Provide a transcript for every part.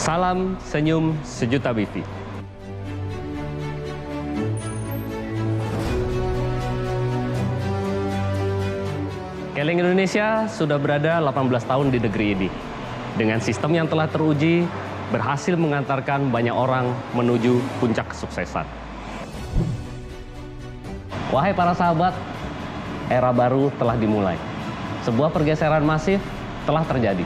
Salam senyum sejuta BV. Keling Indonesia sudah berada 18 tahun di negeri ini. Dengan sistem yang telah teruji, berhasil mengantarkan banyak orang menuju puncak kesuksesan. Wahai para sahabat, era baru telah dimulai. Sebuah pergeseran masif telah terjadi.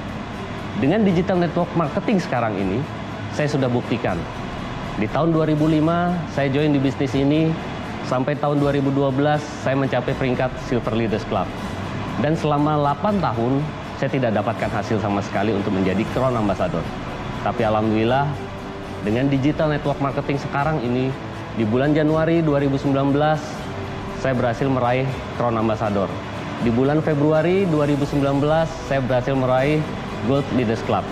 Dengan digital network marketing sekarang ini, saya sudah buktikan. Di tahun 2005, saya join di bisnis ini. Sampai tahun 2012, saya mencapai peringkat Silver Leaders Club. Dan selama 8 tahun, saya tidak dapatkan hasil sama sekali untuk menjadi Crown Ambassador. Tapi alhamdulillah, dengan digital network marketing sekarang ini, di bulan Januari 2019, saya berhasil meraih Crown Ambassador. Di bulan Februari 2019, saya berhasil meraih Gold Leaders Club.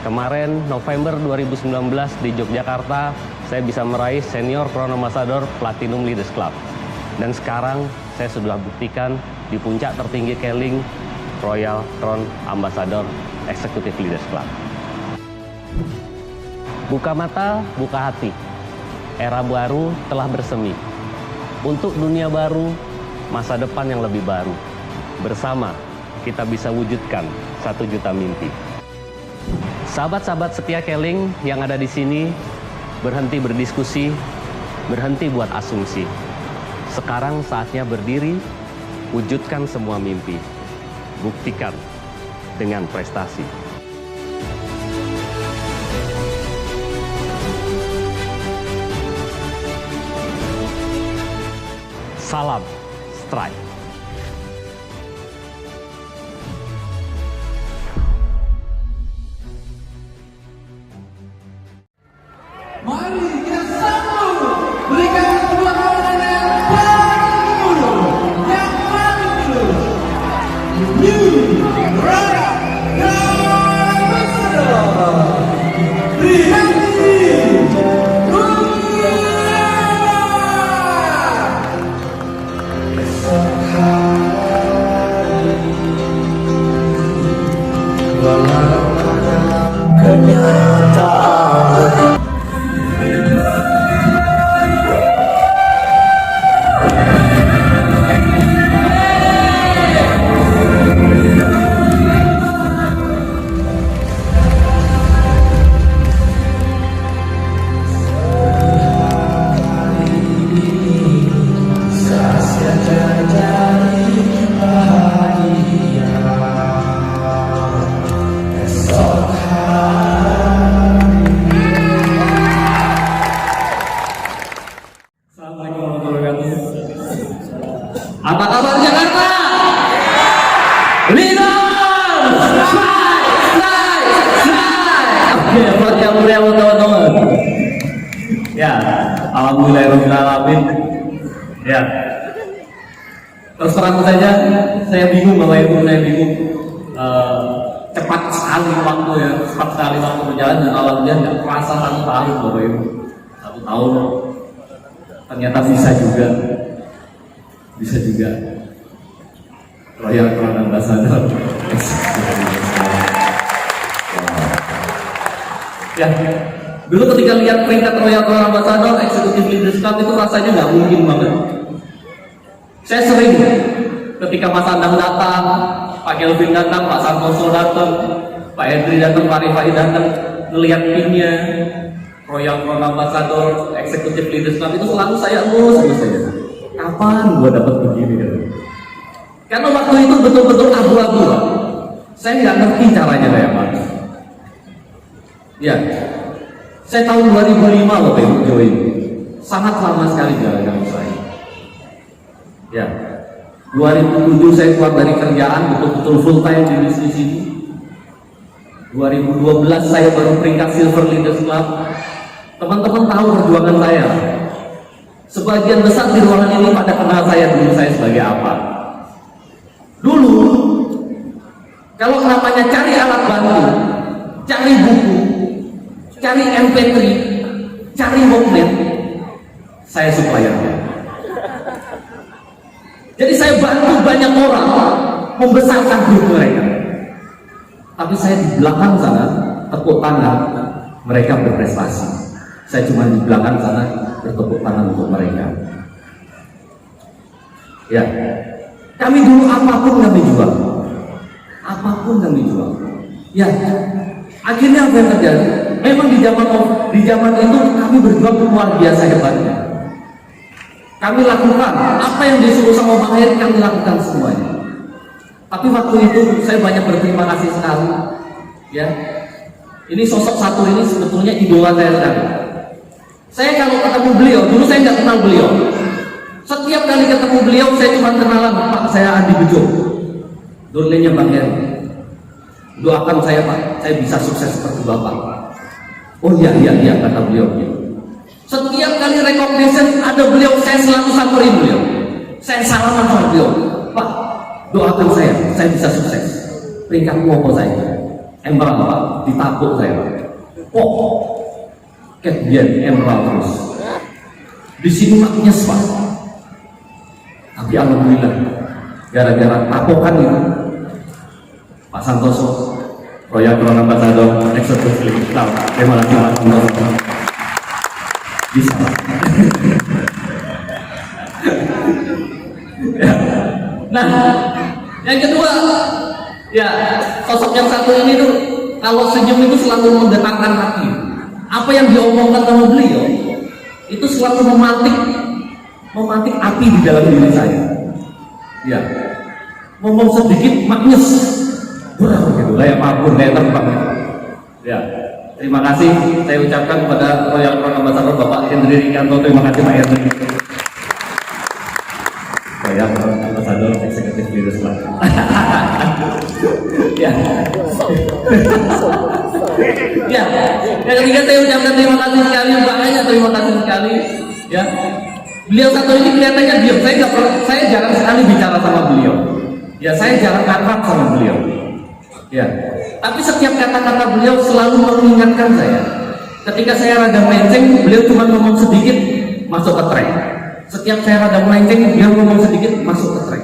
Kemarin November 2019 di Yogyakarta, saya bisa meraih Senior Crown Ambassador Platinum Leaders Club. Dan sekarang saya sudah buktikan di puncak tertinggi Keling, Royal Crown Ambassador Executive Leaders Club. Buka mata, buka hati. Era baru telah bersemi. Untuk dunia baru, masa depan yang lebih baru. Bersama kita bisa wujudkan 1 juta mimpi. Sahabat-sahabat setia Keling yang ada di sini, berhenti berdiskusi, berhenti buat asumsi. Sekarang saatnya berdiri, wujudkan semua mimpi. Buktikan dengan prestasi. Salam Strike. Mari kita sambut, berikan tepuk tangan yang paling dulu, yang paling dulu. New Royal Crown Ambassador, Prihanti kenyataan. Apa kabar Jakarta? Leaders! Strike! Oke, buat yang mulia teman-teman. Ya, alhamdulillahirobbilalamin. Ya. Terus terang saja, saya bingung Bapak Ibu, saya bingung. Cepat sekali waktu ya, cepat sekali waktu berjalan dan alhamdulillah nggak terasa 1 tahun Bapak Ibu. 1 tahun ternyata bisa juga Royal Crown Ambassador. Ya, dulu ketika lihat peringkat Royal Crown Ambassador Executive Leaders Club itu rasanya nggak mungkin banget. Saya sering ketika Mas Andang datang, Pak Kelvin datang, Pak Santoso datang, Pak Hendri datang, Pak Rifai datang, melihat pinnya Royal Crown Ambassador Executive Leaders Club itu selalu saya saja. Kapan gua dapat begini ya? Karena waktu itu betul-betul abu-abu. Saya nggak ngerti caranya kayak mana. Ya, saya tahun 2005 waktu itu join. Sangat lama sekali jalan saya. Ya, 2007 saya keluar dari kerjaan betul-betul full time di bisnis ini. 2012 saya baru peringkat Silver Leaders Club. Teman-teman tahu perjuangan saya. Sebagian besar di ruangan ini pada kenal saya dulu saya sebagai apa. Dulu, kalau namanya cari alat bantu, cari buku, cari MP3, cari booklet, saya suppliernya. Jadi saya bantu banyak orang membesarkan grup mereka. Tapi saya di belakang sana tepuk tangan mereka berprestasi. Saya cuma di belakang sana bertepuk tangan untuk mereka. Ya, kami dulu apapun kami jual, apapun kami jual. Ya, akhirnya apa yang terjadi? Memang di zaman itu kami berjuang luar biasa hebatnya. Kami lakukan apa yang disuruh sama Bang Heri, kami lakukan semuanya. Tapi waktu itu saya banyak berterima kasih sekali. Ya, ini sosok satu ini sebetulnya idola saya sekali. Saya kalau ketemu beliau, dulu saya nggak kenal beliau. Setiap kali ketemu beliau, saya cuma kenalan, Pak, saya Andi Bejo, dolennya Bang Heri. Doakan saya, Pak, saya bisa sukses seperti Bapak. Oh iya, kata beliau. Setiap kali recognition ada beliau, saya selalu samperin beliau. Saya salaman sama beliau, Pak, doakan saya bisa sukses. Peringkat apa saya? Emerald, Pak, ditabuk saya, Pak. Kemudian emerald terus. Di sini maknyes, Pak. Tapi alhamdulillah, gara-gara tapokan itu, Pak Santoso, Royal Crown Ambassador, Executive Club, terima kasih Pak Santoso. Bisa, Pak. Nah, yang kedua, ya sosok yang satu ini tuh kalau senyum itu selalu menggetarkan hati. Apa yang diomongkan sama beliau itu selalu memantik api di dalam diri saya. Ya, ngomong sedikit maknyes, gitu lah, apapun kayak terbang. Ya, terima kasih saya ucapkan kepada Royal Crown Ambassador Bapak Hendri Rikanto. Terima kasih Pak Hendri. Royal Crown Ambassador Executive Leaders Club. Ya. Ya, yang ketiga saya ucapkan terima kasih sekali, banyak terima kasih sekali. Ya, beliau satu ini kelihatannya diam. Saya jarang sekali bicara sama beliau. Ya, saya jarang akrab sama beliau. Ya, tapi setiap kata-kata beliau selalu mengingatkan saya. Ketika saya rada melenceng, beliau cuma ngomong sedikit masuk ke track. Setiap saya rada melenceng, beliau ngomong sedikit masuk ke track.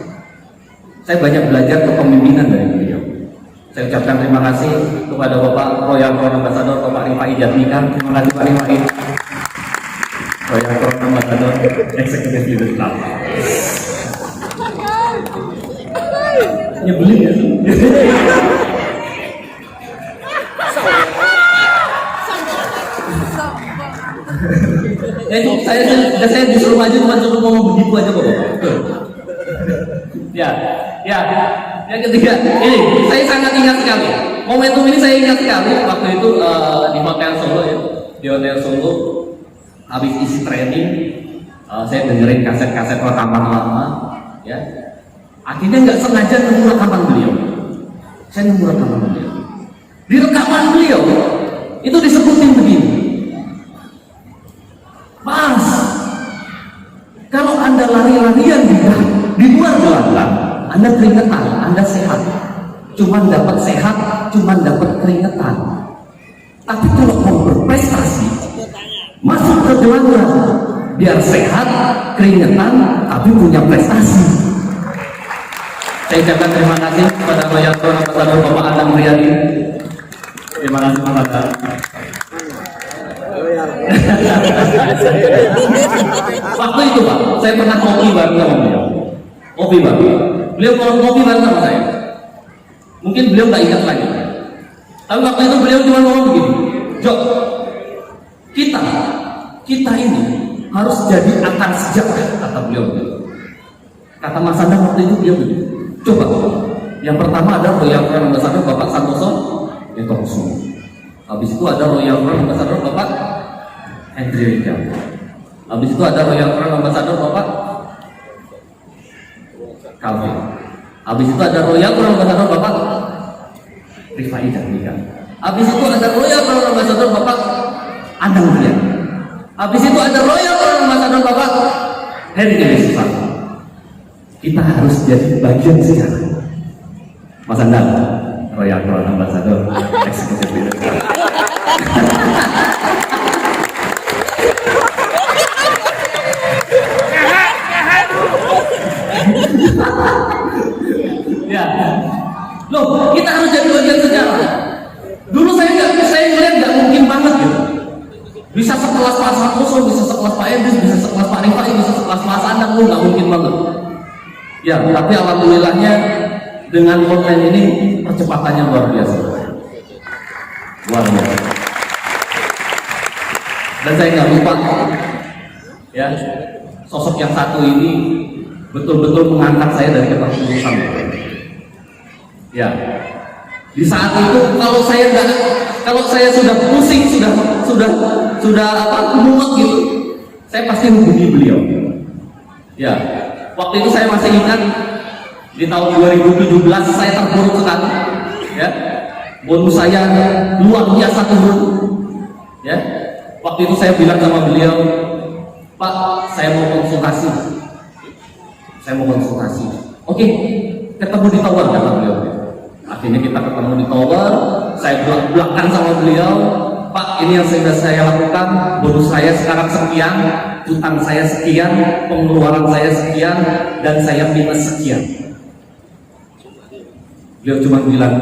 Saya banyak belajar kepemimpinan dari beliau. Saya ucapkan terima kasih kepada Bapak Royal Crown Ambassador Bapak Rifai Jatmika. Terima kasih Pak Rifai. Royal Crown Ambassador Executive Leaders Club. Nyebelin ya? Saya disuruh maju cuma suruh ngomong begitu aja kok. Ya. Yang ketiga, ini saya sangat ingat sekali. Momentum ini saya ingat sekali waktu itu di Hotel Solo ya. Di Hotel Solo habis isi training, saya dengerin kaset-kaset rekaman lama, ya. Akhirnya nggak sengaja nemu rekaman beliau. Saya nemu rekaman beliau. Di rekaman beliau itu disebutin begini, Mas, kalau Anda lari-larian di luar gelanggang, Anda keringetan, Anda sehat. Cuman dapat sehat, cuman dapat keringetan. Tapi kalau mau berprestasi, masuk ke gelanggang, biar sehat, keringetan, tapi punya prestasi. Saya ucapkan terima kasih kepada Royal Crown Ambassador Bapak Adam Riyadi. Terima kasih Pak Adam. Waktu itu Pak, saya pernah kopi bareng sama beliau. Kopi bareng. Beliau kalau kopi bareng sama saya. Mungkin beliau nggak ingat lagi. Tapi waktu itu beliau cuma ngomong begini, Jok, kita ini harus jadi akar sejarah, kata beliau. Kata Mas Anda waktu itu dia begini, coba, yang pertama ada Royal Crown Ambassador Bapak Santoso, yang Tongsu. Habis itu ada Royal Crown Ambassador Bapak Hendri Rikanto. Habis itu ada Royal Crown Ambassador Bapak Calvin. Habis itu ada Royal Crown Ambassador Bapak Rifai Jatmika. Habis itu ada Royal Crown Ambassador Bapak Anang Rian. Habis itu ada Royal Crown Ambassador Bapak Heri Susanto. Kita harus jadi bagian sekarang. Mas Anda, Royal Crown Ambassador Executive Leaders Club. Ya, loh, kita harus jadi bagian sejarah. Dulu saya ngeliat nggak mungkin banget gitu. bisa sekelas Pak Edris, bisa sekelas Pak Rifai, bisa sekelas Mas Anang, nggak mungkin banget. Ya, tapi alhamdulillahnya dengan online ini percepatannya luar biasa. Luar biasa. Dan saya nggak lupa, ya, sosok yang satu ini betul-betul mengangkat saya dari keterpurusan. Ya, di saat itu kalau saya sudah pusing, sudah mumet gitu, saya pasti hubungi beliau. Ya, waktu itu saya masih ingat di tahun 2017 saya terpuruk sekali. Ya, bonus saya luar biasa turun. Ya, waktu itu saya bilang sama beliau, Pak, saya mau konsultasi. Oke, ketemu di tower, kata beliau. Akhirnya kita ketemu di tower. Saya belak-belakan sama beliau, Pak, ini yang sudah saya lakukan, bonus saya sekarang sekian, utang saya sekian, pengeluaran saya sekian, dan saya minus sekian. Beliau cuma bilang,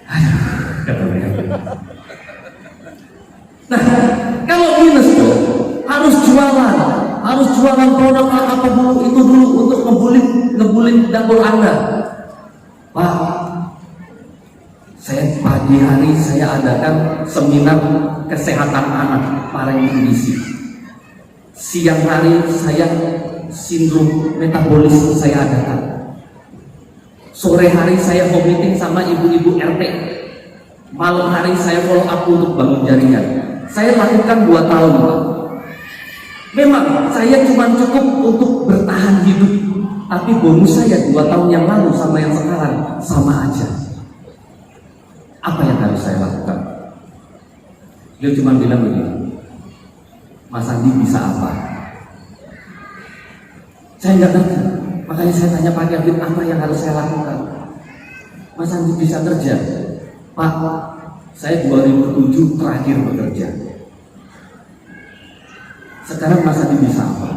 aduh, kata beliau. Nah, kalau minus tuh harus jualan produk apa dulu itu dulu untuk ngebulin dapur Anda. Pak, saya pagi hari saya adakan seminar kesehatan anak parenthesis. Siang hari saya sindrom metabolis saya adakan. Sore hari saya home meeting sama ibu-ibu RT. Malam hari saya follow up untuk bangun jaringan. Saya lakukan 2 tahun, Pak. Memang saya cuma cukup untuk bertahan hidup, tapi bonus saya 2 tahun yang lalu sama yang sekarang sama aja. Apa yang harus saya lakukan? Dia cuma bilang begini, Mas Andi bisa apa? Saya nggak ngerti, makanya saya tanya Pak Kevin, apa yang harus saya lakukan? Mas Andi bisa kerja? Pak, saya 2007 terakhir bekerja. Sekarang Mas Andi bisa apa?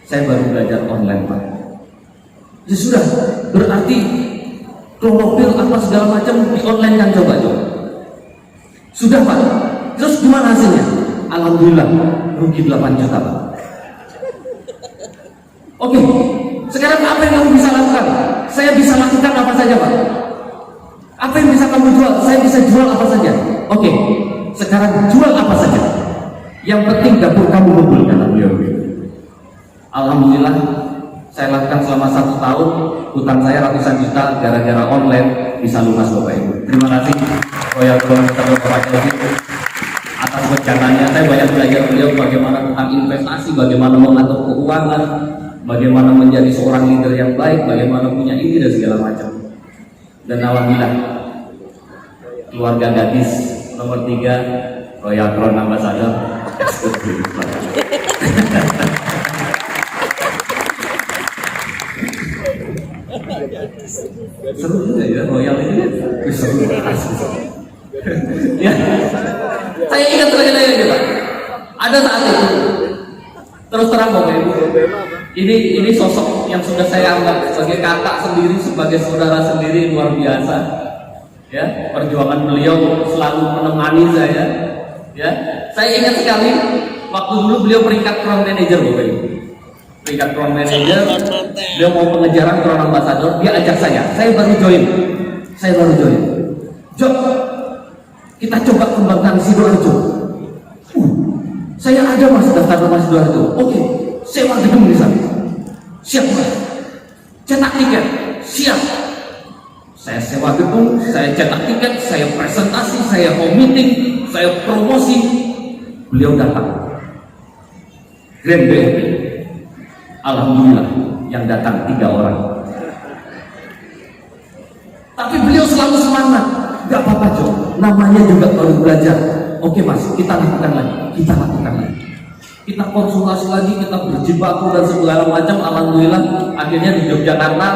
Saya baru belajar online, Pak. Ya sudah, berarti klorofil apa segala macam di online kan, coba. Sudah, Pak. Terus gimana hasilnya? Alhamdulillah, rugi 8 juta, Pak. Oke, sekarang apa yang kamu bisa lakukan? Saya bisa lakukan apa saja, Pak? Apa yang bisa kamu jual? Saya bisa jual apa saja. Oke, sekarang jual apa saja. Yang penting dapur kamu ngumpul, kata beliau. Alhamdulillah, saya lakukan selama 1 tahun. Hutang saya ratusan juta gara-gara online bisa lunas, Bapak Ibu. Terima kasih Royal Commercial Bapak Kevin atas rencananya. Saya banyak belajar beliau bagaimana tentang investasi, bagaimana mengatur keuangan, bagaimana menjadi seorang leader yang baik, bagaimana punya ide dan segala macam. Dan alhamdulillah, keluarga gadis nomor 3 Royal Crown Ambassador. Seru juga ya Royal ini ya. Seru ya. Saya ingat terjadi juga. Ada saat itu. Terus terang Bapak Ibu, ini sosok yang sudah saya anggap sebagai kakak sendiri, sebagai saudara sendiri, luar biasa. Ya, perjuangan beliau selalu menemani saya. Ya, saya ingat sekali waktu dulu beliau peringkat Crown Manager, Bapak Ibu. Peringkat Crown Manager, beliau mau pengejaran Crown Ambassador, dia ajak saya baru join. Job, kita coba kembangkan Sidoarjo. Saya ada Mas daftar nama Sidoarjo. Oke, sewa gedung di sana. Siap, Mas. Cetak tiket, siap. Saya sewa gedung, saya cetak tiket, saya presentasi, saya home meeting, saya promosi. Beliau datang. Grand BNP. Alhamdulillah, yang datang 3 orang. Tapi beliau selalu semangat. Gak apa-apa, Jo. Namanya juga baru belajar. Oke, Mas, kita lakukan lagi. Kita konsultasi lagi, kita berjibaku dan segala macam. Alhamdulillah, akhirnya di Yogyakarta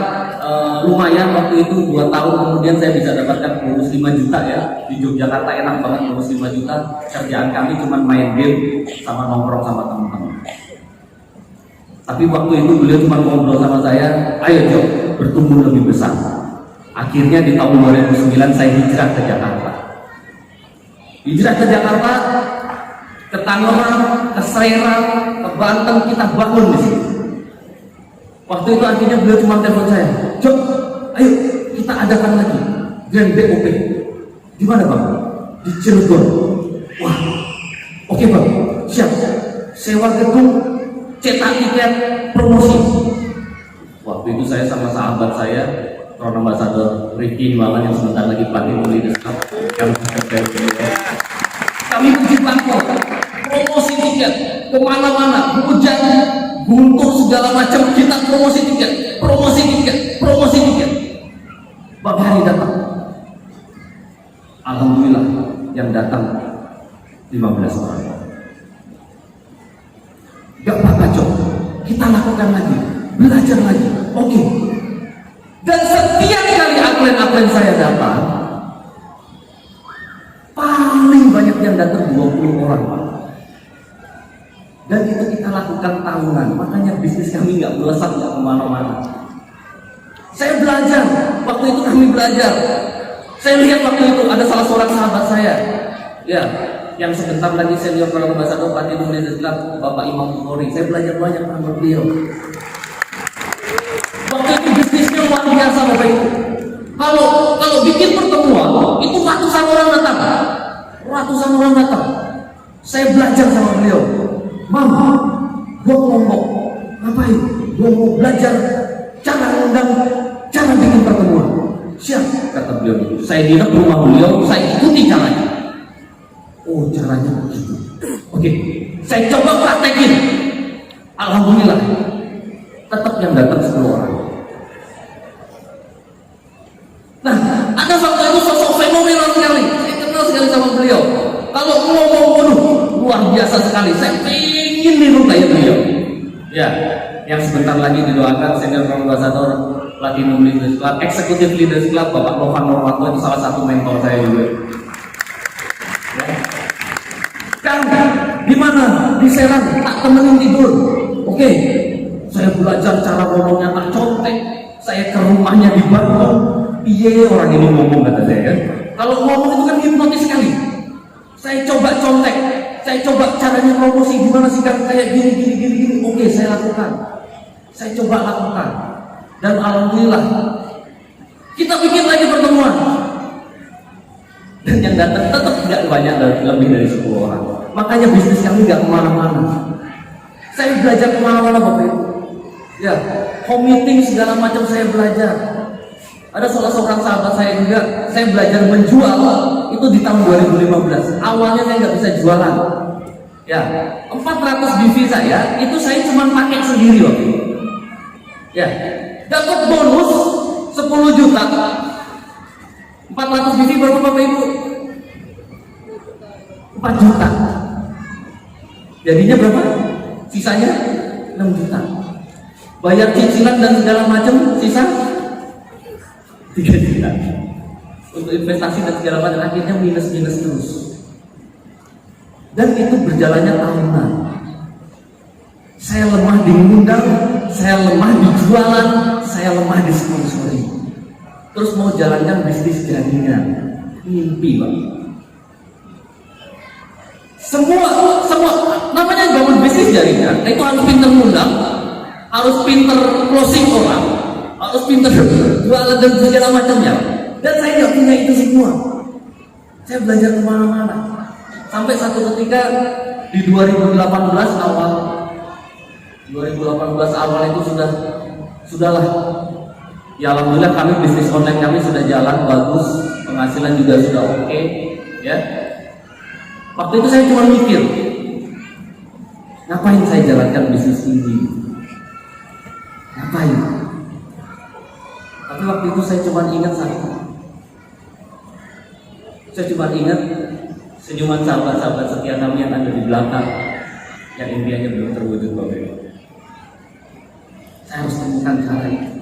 lumayan waktu itu 2 tahun kemudian saya bisa dapatkan bonus 5 juta ya. Di Yogyakarta enak banget bonus 5 juta. Kerjaan kami cuma main game sama nongkrong sama teman-teman. Tapi waktu itu beliau cuma ngobrol sama saya, ayo Jo, bertumbuh lebih besar. Akhirnya di tahun 2009 saya hijrah ke Jakarta. ke Tangerang, ke Serang, ke Banten, kita bangun di sini. Waktu itu akhirnya beliau cuma telepon saya, Jok, ayo kita adakan lagi Grand BOP. Di mana bang? Di Cirebon. Wah, oke bang, siap. Sewa gedung, cetak tiket, promosi. Waktu itu saya sama sahabat saya, Ron Ambassador Ricky Himawan yang sebentar lagi Platinum Leaders Club, kami bikin bangkok, promosi tiket kemana-mana, hujan, guntur segala macam, kita promosi tiket, promosi tiket, promosi tiket. Bang hari datang, alhamdulillah yang datang 15 orang. Gak apa-apa Jok, kita lakukan lagi, belajar lagi, oke. Dan setiap kali upline saya datang, paling banyak yang datang 20 orang Pak. Dan itu kita lakukan tahunan, makanya bisnis kami nggak melesat, nggak kemana-mana. Saya belajar, waktu itu kami belajar. Saya lihat waktu itu ada salah seorang sahabat saya, ya, yang sebentar lagi senior Ron Ambassador Platinum Leaders Club, Bapak Imam Bukhari. Saya belajar banyak sama beliau. Waktu itu bisnisnya luar biasa Bapak Ibu. Kalau bikin pertemuan itu ratusan orang datang, ratusan orang datang. Saya belajar sama beliau. Mam, gua ngomong, ngapain? Gua mau belajar cara undang, cara bikin pertemuan. Siap, kata beliau. Saya nginep di rumah beliau, saya ikuti caranya. Oh, caranya begitu. Oke, saya coba praktekin. Alhamdulillah, tetap yang datang 10 orang. Nah, ada waktu itu sosok fenomenal sekali. Saya kenal sekali sama beliau. Kalau ngomong luar biasa sekali. Saya ingin niru kayak beliau. Ya, yang sebentar lagi didoakan senior Ron Ambassador Platinum Leaders Club, Executive Leaders Club, Bapak Novan Nurwanto itu salah satu mentor saya juga. Ya. Kang, di mana? Di Serang, tak temenin tidur. Oke, saya belajar cara ngomongnya tak contek. Saya ke rumahnya di Bandung. Iya, orang ini ngomong kata saya kan. Kalau ngomong itu kan hipnotis sekali. Saya coba contek, saya coba caranya promosi gimana sih kan kayak gini. Oke, saya lakukan. Saya coba lakukan. Dan alhamdulillah kita bikin lagi pertemuan. Dan yang datang tetap tidak banyak, lebih dari 10 orang. Makanya bisnis kami nggak kemana-mana. Saya belajar kemana-mana Bapak Ibu. Ya, home meeting segala macam saya belajar. Ada salah seorang sahabat saya juga, saya belajar menjual itu di tahun 2015. Awalnya saya nggak bisa jualan. Ya, 400 BV saya, itu saya cuma pakai sendiri waktu itu. Ya, dapat bonus 10 juta. 400 BV berapa Bapak Ibu? 4 juta. Jadinya berapa? Sisanya 6 juta. Bayar cicilan dan segala macam, sisa 3 juta. Untuk investasi dan segala macam, akhirnya minus terus. Dan itu berjalannya tahunan. Saya lemah di ngundang, saya lemah di jualan, saya lemah di sponsori. Terus mau jalankan bisnis jaringan, mimpi Pak. Semua namanya bangun bisnis jaringan, itu harus pintar ngundang, harus pintar closing orang, harus pintar jualan dan segala macamnya. Dan saya nggak punya itu semua. Saya belajar kemana-mana. Sampai satu ketika di 2018 awal itu sudahlah. Ya alhamdulillah kami bisnis online kami sudah jalan bagus, penghasilan juga sudah oke, ya. Waktu itu saya cuma mikir, ngapain saya jalankan bisnis ini? Ngapain? Tapi waktu itu saya cuma ingat satu. Saya cuma ingat senyuman sahabat-sahabat setia kami yang ada di belakang, yang impiannya belum terwujud Bapak Ibu. Saya harus temukan cara itu.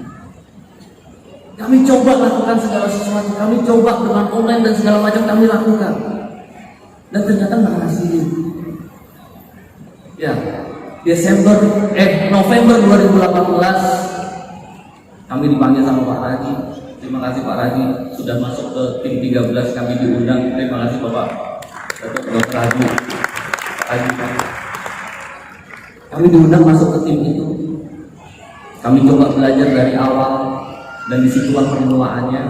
Kami coba lakukan segala sesuatu, kami coba dengan online dan segala macam kami lakukan, dan ternyata berhasil. Ya, November 2018 kami dipanggil sama Pak Raji. Terima kasih Pak Raji sudah masuk ke tim 13, kami diundang. Terima kasih Bapak Dr. Raji. Kami diundang masuk ke tim itu. Kami coba belajar dari awal, dan disitulah permulaannya.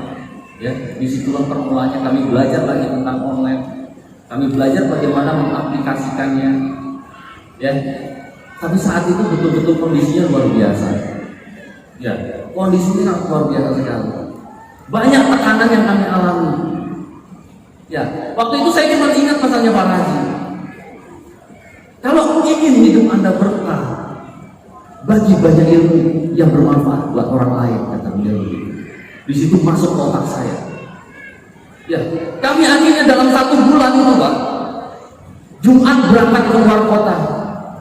Ya, disitulah permulaannya kami belajar lagi tentang online. Kami belajar bagaimana mengaplikasikannya. Ya, tapi saat itu betul-betul kondisinya luar biasa. Ya, kondisinya sangat luar biasa sekali. Banyak tekanan yang kami alami. Ya, waktu itu saya cuma ingat pesannya Pak Haji. Kalau ingin hidup Anda berkah, bagi banyak ilmu yang bermanfaat buat orang lain, kata beliau. Di situ masuk ke otak saya. Ya, kami akhirnya dalam 1 bulan itu, Pak, Jumat berangkat ke luar kota,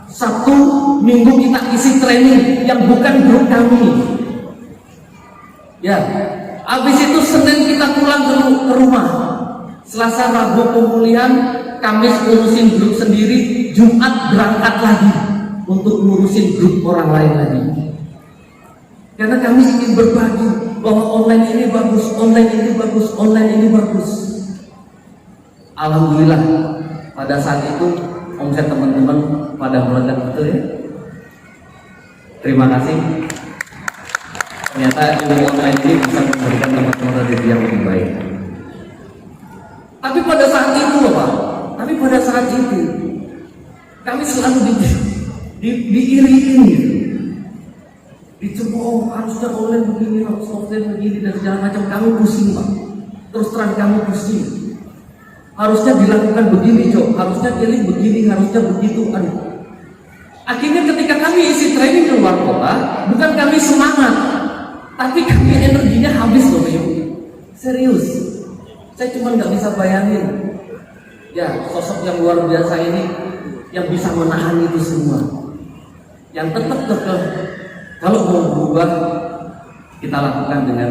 Sabtu Minggu kita isi training yang bukan grup kami. Ya, habis itu Senin kita pulang ke rumah. Selasa Rabu pemulihan, Kamis urusin grup sendiri, Jumat berangkat lagi untuk ngurusin grup orang lain lagi. Karena kami ingin berbagi bahwa online ini bagus, online ini bagus, online ini bagus. Alhamdulillah pada saat itu omset teman-teman pada meledak, betul ya. Terima kasih. Ternyata ilmu online ini bisa memberikan teman-teman rezeki yang lebih baik. Tapi pada saat itu, Bapak, pada saat itu kami selalu diiringi gitu. Dicoba, harusnya online begini, harus software begini dan segala macam. Kami pusing, Pak. Terus terang kamu pusing. Harusnya dilakukan begini, Cok. Harusnya kali begini, harusnya begitu. Aduh. Akhirnya ketika kami isi training di luar kota, bukan kami semangat, tapi kami energinya habis loh, Pak. Serius. Saya cuma nggak bisa bayangin. Ya, sosok yang luar biasa ini yang bisa menahan itu semua. Yang tetap kekeh. Kalau mau berubah, kita lakukan dengan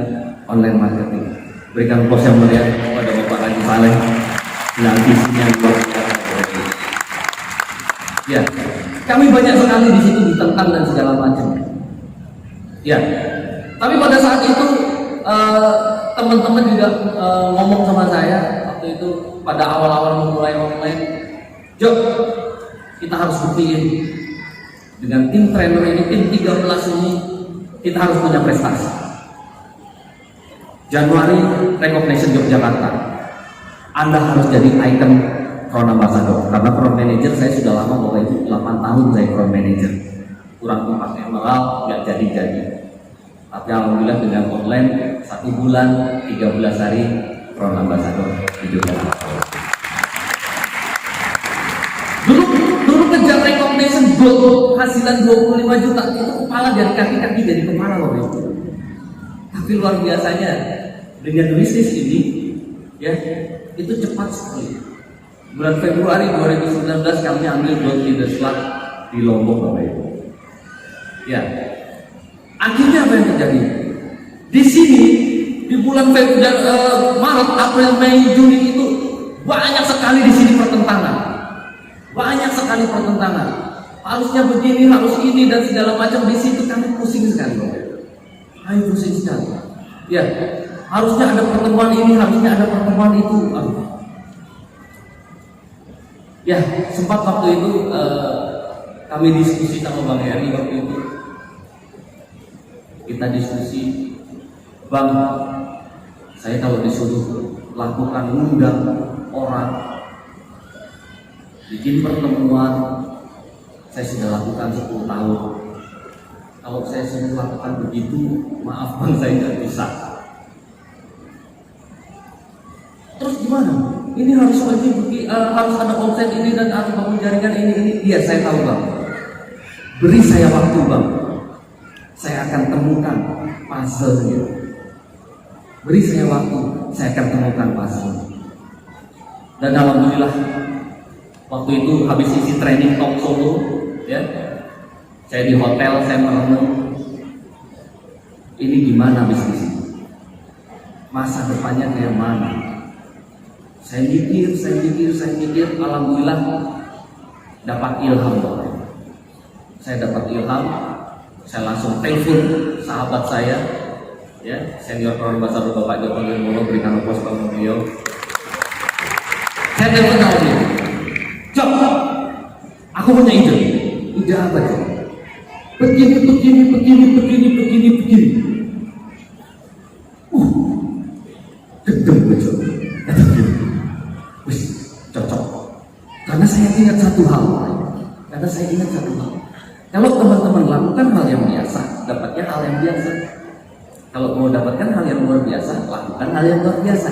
online marketing. Berikan pos yang meriah kepada Bapak Haji Saleh yang visinya luar biasa. Ya, kami banyak sekali di situ ditentang dan segala macam. Ya, tapi pada saat itu teman-teman juga ngomong sama saya waktu itu pada awal-awal memulai online, Jok, kita harus buktiin dengan tim trainer ini, tim 13 ini, kita harus punya prestasi. Januari Recognition Yogyakarta, Anda harus jadi ikon Crown Ambassador. Karena Crown Manager saya sudah lama, bahwa itu 8 tahun saya Crown Manager. Kurang 4 emerald, nggak jadi-jadi. Tapi alhamdulillah dengan online 1 bulan 13 hari Crown Ambassador di Yogyakarta. Dulu kejar recognition gold hasilan 25 juta itu kepala dari kaki-kaki jadi kepala loh itu. Tapi luar biasanya dengan bisnis ini ya itu cepat sekali. Bulan Februari 2019 kami ambil Gold Leaders Club di Lombok, Bapak Ibu. Ya, akhirnya apa yang terjadi? Di sini di bulan Maret, April, Mei, Juni itu banyak sekali di sini pertentangan. Banyak sekali pertentangan. Harusnya begini, harus ini dan segala macam. Di situ kami pusing sekali, Bapak. Kami pusing sekali. Ya, harusnya ada pertemuan ini, harusnya ada pertemuan itu. Aduh. Ya, sempat waktu itu kami diskusi sama Bang Heri waktu itu. Kita diskusi, Bang, saya kalau disuruh lakukan undang orang, bikin pertemuan, saya sudah lakukan 10 tahun. Kalau saya sudah lakukan begitu, maaf Bang, saya nggak bisa. Terus gimana? Ini harus harus ada omset ini dan harus bangun jaringan ini. Iya, saya tahu Bang. Beri saya waktu Bang. Saya akan temukan puzzle-nya. Beri saya waktu, saya akan temukan puzzle. Dan alhamdulillah waktu itu habis isi training Top Solo, ya, saya di hotel, saya merenung, ini gimana bisnis ini? Masa depannya kayak mana? Saya mikir, alhamdulillah dapat ilham, Bapak. Saya dapat ilham, saya langsung telepon sahabat saya, ya, senior Crown Ambassador Bapak Joko Nirmono, berikan pos kepada beliau. Saya telepon sama dia, Jok, Aku punya ide. Ide apa sih? Begini. Gedeng bejo. Kata dia, wis cocok. Karena saya ingat satu hal. Kalau teman-teman lakukan hal yang biasa, dapatnya hal yang biasa. Kalau mau dapatkan hal yang luar biasa, lakukan hal yang luar biasa.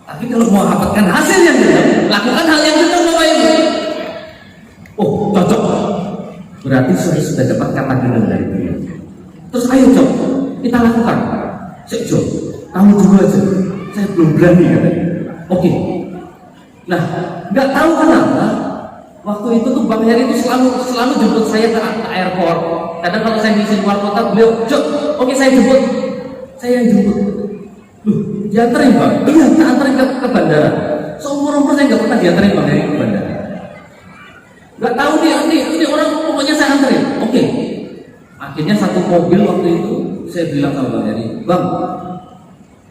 Tapi kalau mau dapatkan hasil yang gedeng, lakukan hal yang gedeng, Bapak Ibu. Oh, cocok. Berarti sudah dapat kata gedeng dari beliau. Terus ayo Jok, kita lakukan. Cek Jok, kamu dulu aja. Saya belum berani katanya. Oke. Nah, nggak tahu kenapa waktu itu tuh Bang Heri itu selalu jemput saya ke airport. Kadang kalau saya ngisi luar kota, beliau, Jok, oke saya jemput. Saya yang jemput. Loh, dianterin Bang? Iya, kita anterin ke bandara. Seumur-umur saya nggak pernah dianterin Bang Heri ke bandara. Nggak tahu ini orang, pokoknya saya anterin. Oke. Akhirnya satu mobil waktu itu saya bilang sama Bang Heri, Bang,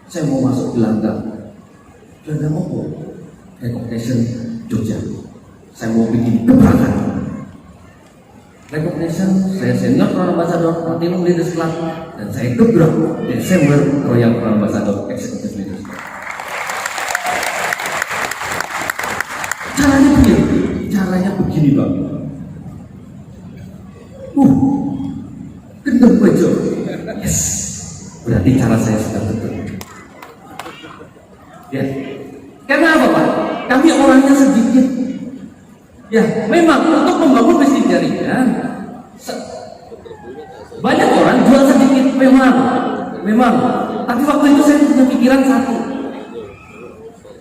saya mau masuk gelanggang apa? Recognition Jogja. Saya mau bikin gebrakan. Recognition, saya senior Crown Ambassador Platinum Leaders Club, dan saya gebrak Desember Royal Crown Ambassador Executive Leaders Club. Caranya begini Bang. Gendeng bejo. Yes. Berarti cara saya sudah betul. Ya. Karena apa Pak? Kami orangnya sedikit. Ya, memang untuk membangun bisnis jaringan banyak orang jual sedikit, memang. Tapi waktu itu saya punya pikiran satu.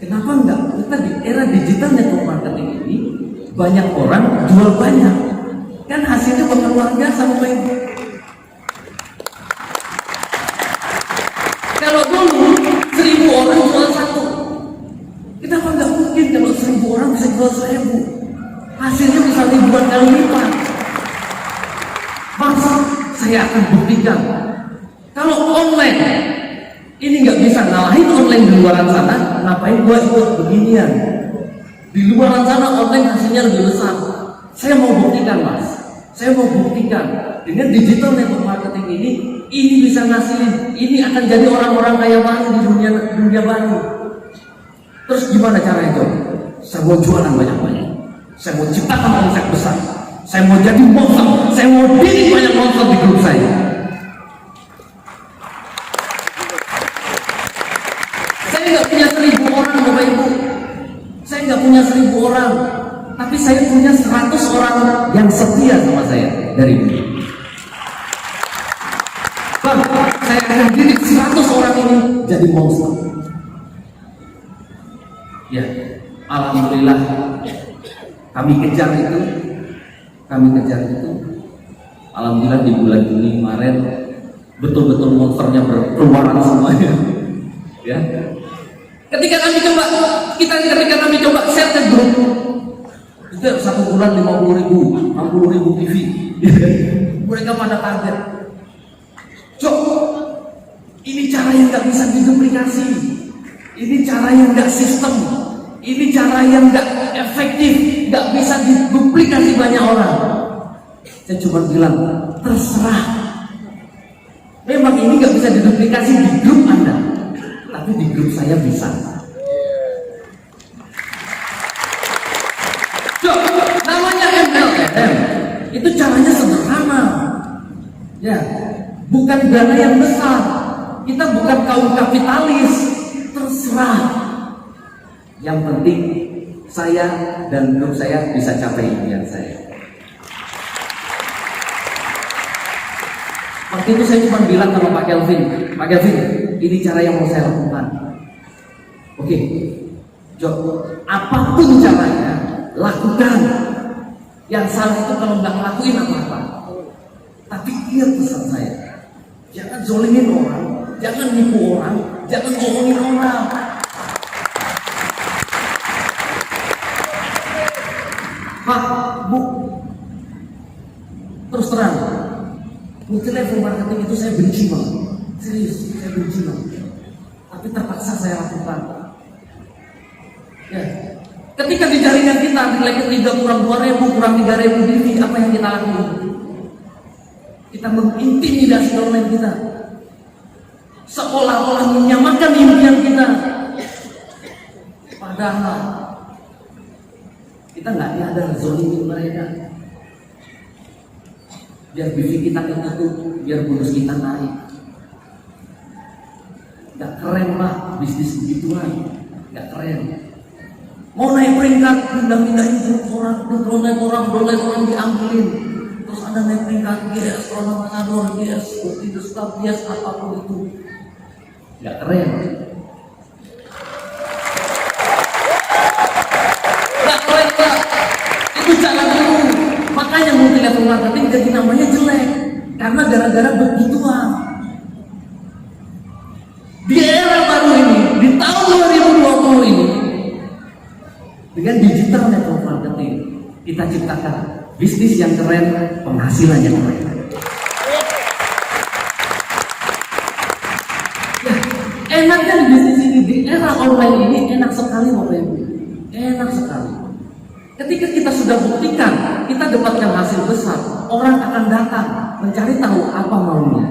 Kenapa enggak kita di era digital network marketing ini banyak orang jual banyak? Kan hasilnya bakal luar biasa Bapak Ibu. Kalau dulu 1000 orang jual satu, kenapa nggak mungkin kalau 1000 orang bisa jual 1000? Hasilnya bisa ribuan kali lipat. Masa saya akan buktikan kalau online ini nggak bisa ngalahin online di luar sana, ngapain gua ikut beginian? Di luar sana online hasilnya lebih besar. Saya mau buktikan Mas, saya mau buktikan dengan digital network marketing ini bisa ngasilin, ini akan jadi orang-orang kaya baru di dunia baru. Terus gimana caranya Jom? Saya mau jualan banyak-banyak, saya mau ciptakan omset besar, saya mau jadi monster, saya mau bikin banyak monster di grup saya. Saya nggak punya 1000 orang Bapak Ibu, saya nggak punya 1000 orang, tapi saya punya 100 orang yang setia sama saya dari dulu. Bang, saya akan didik 100 orang ini jadi monster. Ya, alhamdulillah kami kejar itu. Alhamdulillah di bulan Juni kemarin betul-betul monsternya berkeluaran semuanya. Ya. Ketika kami coba share ke grup, itu 1 bulan 50.000, 60.000 TV. Mereka pada kaget. Cok, ini cara yang nggak bisa diduplikasi. Ini cara yang nggak sistem. Ini cara yang nggak efektif, nggak bisa diduplikasi banyak orang. Saya cuma bilang, terserah. Memang ini nggak bisa diduplikasi di grup Anda, tapi di grup saya bisa. Cok, namanya MLM. Itu caranya sederhana. Ya, bukan dana yang besar. Kita bukan kaum kapitalis. Terserah. Yang penting saya dan grup saya bisa capai impian saya. Waktu itu saya cuma bilang sama Pak Kelvin, ini cara yang mau saya lakukan. Oke, Jok, apapun caranya, lakukan. Yang salah itu kalau nggak ngelakuin apa-apa. Tapi ingat pesan saya, jangan zolimin orang, jangan nipu orang, jangan bohongin orang. Pak, Bu, terus terang, multi-level marketing itu saya benci banget. Serius, saya benci banget. Tapi terpaksa saya lakukan. Ya, Ketika di jaringan kita di level liga kurang 2.000, kurang 3.000 TV, apa yang kita lakukan? Kita mengintimidasi downline kita, seolah-olah menyamakan impian kita. Padahal kita nggak nyadar zolimin mereka. Biar bisnis kita ketutup, biar bonus kita naik. Gak keren lah bisnis begituan, gak keren. Mau naik peringkat, pindah-pindahin orang diambilin. Terus ada naik peringkat, yes, orang Matador, yes, itu staff, yes, apapun itu. Gak keren. Gak keren, Pak. Itu jangan dulu. Makanya multi level marketing jadi namanya jelek. Karena gara-gara begituan. Di era baru ini, di tahun 2020 ini, dengan digital network marketing, kita ciptakan bisnis yang keren, penghasilan yang keren. Ya, enaknya di bisnis ini, di era online ini, enak sekali Bapak Ibu. Enak sekali. Ketika kita sudah buktikan, kita dapatkan hasil besar, orang akan datang mencari tahu apa maunya.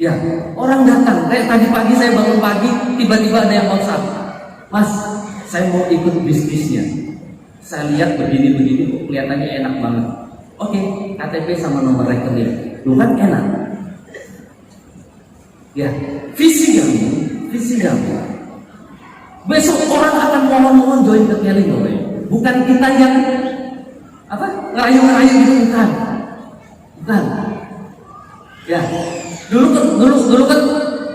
Ya, orang datang. Kayak tadi pagi saya bangun pagi, tiba-tiba ada yang WhatsApp, Mas, saya mau ikut bisnisnya. Saya lihat begini-begini, kelihatannya enak banget. Oke, KTP sama nomor rekening. Lu kan enak. Ya, visi kamu. Besok orang akan mohon-mohon join ke Kelly, bukan kita yang ngerayu-ngerayu gitu, bukan. Ya, dulu kan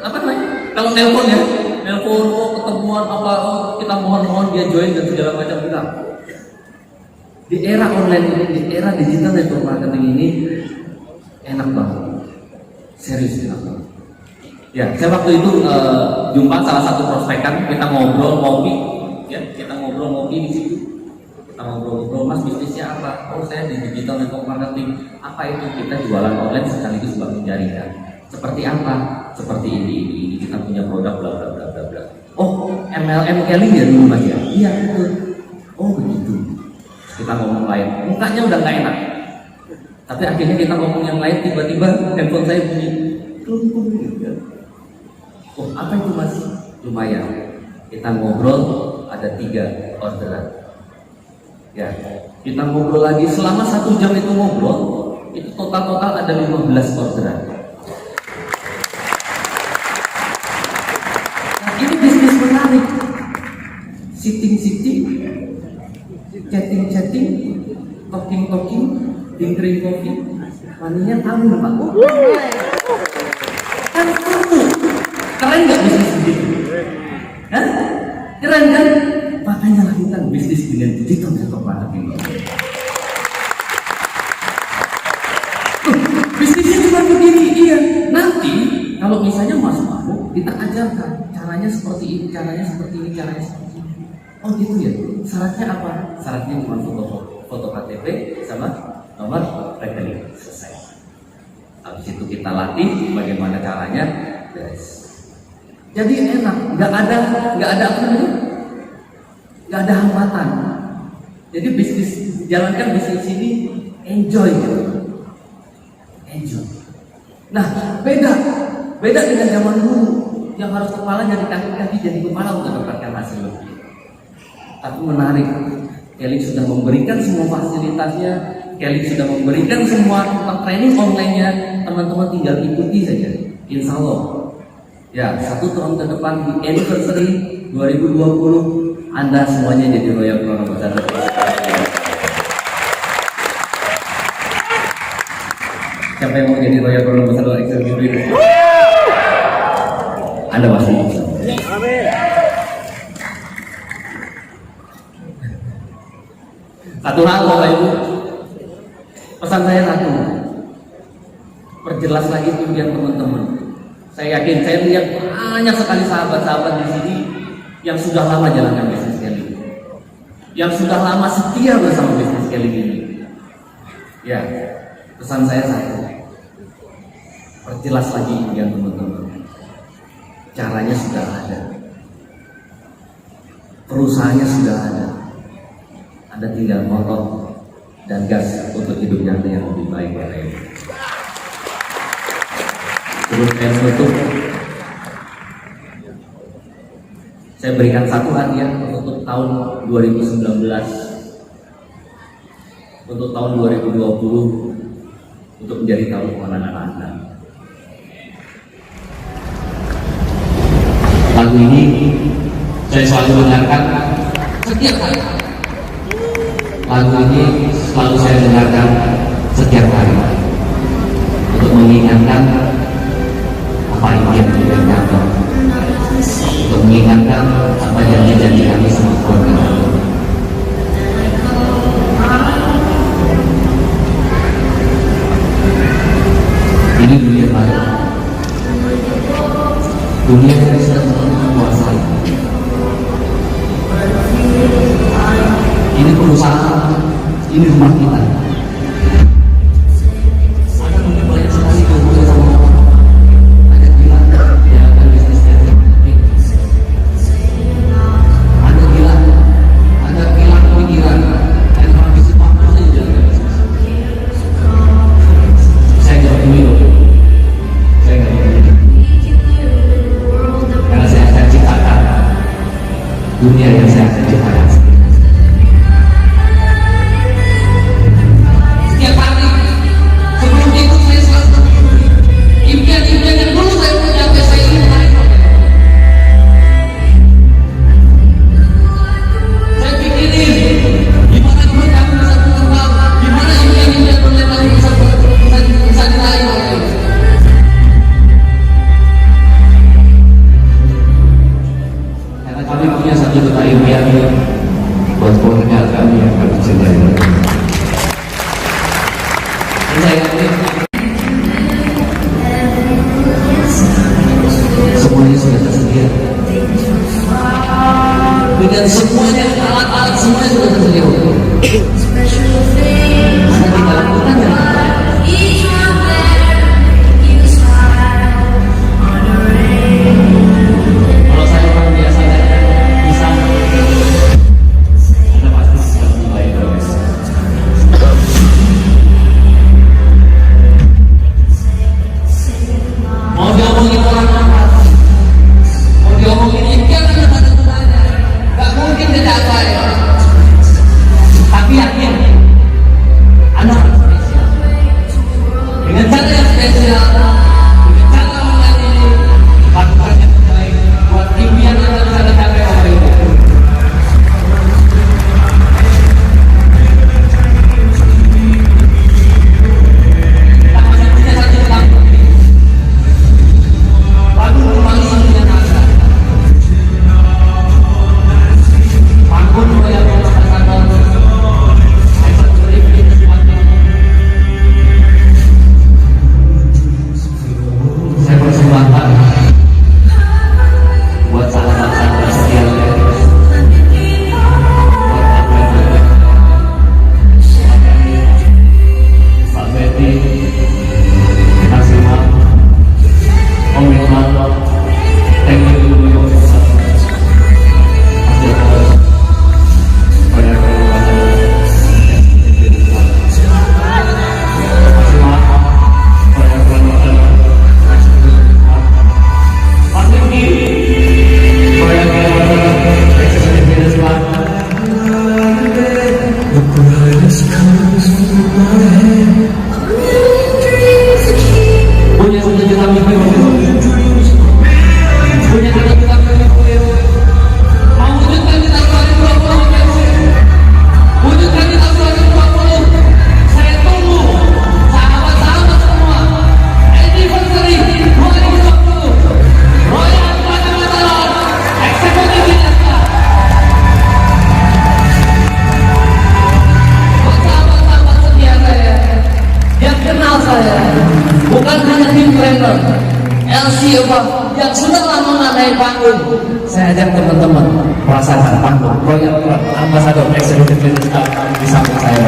apa namanya? Kalau nelpon ya, ketemuan apa, kita mohon dia join dan segala macam kita. Di era online ini, di era digital network marketing ini enak banget, serius enak banget. Ya, saya waktu itu jumpa salah satu prospekan, kita ngobrol ngopi di situ. Kita ngobrol, Mas bisnisnya apa? Oh, saya di digital network marketing. Apa itu? Kita jualan online sekaligus bangun jaringan. Seperti apa? Seperti ini kita punya produk bla bla bla bla bla. Oh, MLM Kelly ya dulu Mas ya? Iya betul. Oh begitu. Kita ngomong lain, mukanya udah nggak enak. Tapi akhirnya kita ngomong yang lain, tiba-tiba handphone saya bunyi. Oh, apa itu Mas? Lumayan. Kita ngobrol, ada 3 orderan. Ya, kita ngobrol lagi selama 1 jam itu ngobrol, itu total ada 15 orderan. Nah, ini bisnis menarik. Sitting, chatting, talking, drinking coffee. Maninya tamu Pak. Kan kamu. Keren nggak bisnis begitu? Hah? Keren kan? Makanya lakukan bisnis dengan digital network marketing. Bisnisnya cuma begini, iya. Nanti kalau misalnya Mas mau, kita ajarkan caranya seperti ini, caranya seperti ini. Oh gitu ya. Syaratnya apa? Syaratnya cuma foto KTP sama nomor rekening. Selesai. Habis itu kita latih bagaimana caranya, guys. Jadi enak, nggak ada apa namanya, nggak ada hambatan. Jadi jalankan bisnis ini enjoy gitu. Enjoy. Nah, beda dengan zaman dulu yang harus kepala jadi kaki jadi kepala untuk mendapatkan hasil lebih. Tapi menarik, Kelly sudah memberikan semua fasilitasnya, Kelly sudah memberikan semua tentang training online-nya, teman-teman tinggal ikuti saja. Insya Allah. Ya, 1 tahun ke depan di anniversary 2020, Anda semuanya jadi Royal Brand Ambassador. Siapa yang mau jadi Royal Brand Ambassador Executive? Anda pasti bisa. Amin. Satu hal Bapak Ibu, pesan saya satu, perjelas lagi impian teman-teman. Saya yakin, saya lihat banyak sekali sahabat-sahabat di sini yang sudah lama jalankan bisnis Kelly, yang sudah lama setia bersama bisnis Kelly ini. Ya, pesan saya satu, perjelas lagi impian teman-teman. Caranya sudah ada. perusahaannya sudah ada tinggal motor dan gas untuk hidup yang lebih baik. Terus saya tutup, saya berikan satu hadiah untuk tahun 2019, untuk tahun 2020, untuk menjadi tahun kemenangan Anda. Lagu ini saya selalu dengarkan setiap hari. Lagu ini selalu saya dengarkan setiap hari untuk mengingatkan apa yang kita katakan, untuk mengingatkan apa yang janji kami sama keluarga kami. Ini dunia baru, dunia yang sedang menguasai. Ini perusahaan, ini rumah kita. Ada banyak sekali kemudian sama orang. Ada bilang dia akan bisnisnya ada bilang, ada bilang pikiran dan orang bisnis apa saja. Saya nggak dulu, saya nggak dulu, karena saya akan ciptakan dunia yang saya akan ciptakan. Kami punya satu juta impian buat keluarga kami yang kami cintai. Saya yakin semuanya sudah tersedia. Dengan semuanya, alat-alat semuanya sudah tersedia. Mana kita lakukan ya? LC yang sudah lama naik panggung, saya ajak teman-teman merasakan panggung Royal Club Ambassador Executive Leaders Club di samping saya.